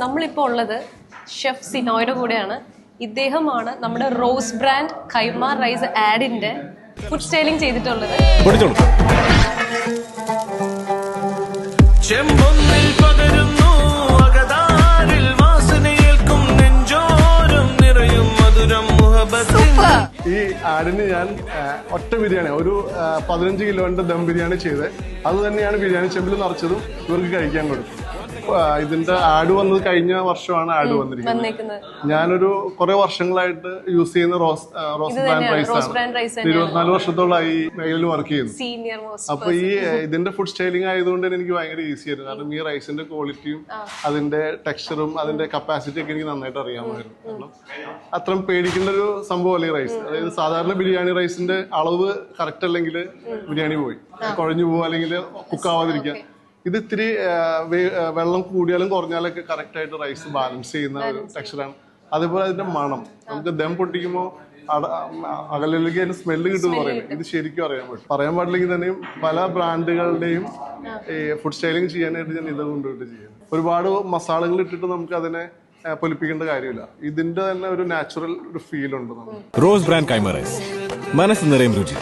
നമ്മളിപ്പോൾ ഉള്ളത് ഷെഫ് സിനോയുടെ കൂടെയാണ്. ഇദ്ദേഹമാണ് നമ്മുടെ റോസ് ബ്രാൻഡ് കൈമ റൈസ് ആഡിന്റെ ഫുഡ് സ്റ്റൈലിംഗ് ചെയ്തിട്ടുള്ളത്. ഈ ആഡിന് ഞാൻ ഒറ്റ ബിരിയാണി ഒരു 15 കിലോന്റെ ദം ബിരിയാണി ചെയ്ത് അത് തന്നെയാണ് ബിരിയാണി ചെമ്പിൽ നിറച്ചതും ഇവർക്ക് കഴിക്കാൻ കൊടുക്കും. ഇതിന്റെ ആഡ് വന്നത് കഴിഞ്ഞ വർഷമാണ് ആഡ് വന്നിരിക്കുന്നത്. ഞാനൊരു കുറെ വർഷങ്ങളായിട്ട് യൂസ് ചെയ്യുന്ന റോസ് ബ്രാൻഡ് റൈസ് ആണ്. 24 വർഷത്തോളമായി മേഖലയിൽ വർക്ക് ചെയ്യുന്നു. അപ്പൊ ഈ ഇതിന്റെ ഫുഡ് സ്റ്റൈലിംഗ് ആയതുകൊണ്ട് എനിക്ക് ഭയങ്കര ഈസി ആയിരുന്നു. കാരണം ഈ റൈസിന്റെ ക്വാളിറ്റിയും അതിന്റെ ടെക്സ്ചറും അതിന്റെ കപ്പാസിറ്റി ഒക്കെ എനിക്ക് നന്നായിട്ട് അറിയാമായിരുന്നു. കാരണം അത്രയും പേടിക്കേണ്ട ഒരു സംഭവമല്ല ഈ റൈസ്. അതായത് സാധാരണ ബിരിയാണി റൈസിന്റെ അളവ് കറക്റ്റ് അല്ലെങ്കിൽ ബിരിയാണി പോയി കുഴഞ്ഞു പോകുക അല്ലെങ്കിൽ കുക്കാവാതിരിക്കുക. ഇത് ഇത്തിരി വെള്ളം കൂടിയാലും കുറഞ്ഞാലൊക്കെ കറക്റ്റ് ആയിട്ട് റൈസ് ബാലൻസ് ചെയ്യുന്ന ഒരു ടെക്സ്ചറാണ്. അതേപോലെ അതിന്റെ മണം നമുക്ക് ദം പൊട്ടിക്കുമ്പോൾ അകലിലേക്ക് അതിന്റെ സ്മെല്ല് കിട്ടുമെന്ന് പറയുന്നത് ഇത് ശരിക്കും അറിയാൻ പറ്റും. പറയാൻ പാടില്ലെങ്കിൽ തന്നെയും പല ബ്രാൻഡുകളുടെയും ഈ ഫുഡ് സ്റ്റൈലിംഗ് ചെയ്യാനായിട്ട് ഞാൻ ഇത് കൊണ്ടുപോയിട്ട് ചെയ്യുന്നത്. ഒരുപാട് മസാലകൾ ഇട്ടിട്ട് നമുക്ക് അതിനെ പൊലിപ്പിക്കേണ്ട കാര്യമില്ല. ഇതിന്റെ തന്നെ ഒരു നാച്ചുറൽ ഒരു ഫീൽ ഉണ്ട് നമുക്ക്. റോസ് ബ്രാൻഡ് കൈമ റൈസ് മനസ്സ് നിറയും രുചി.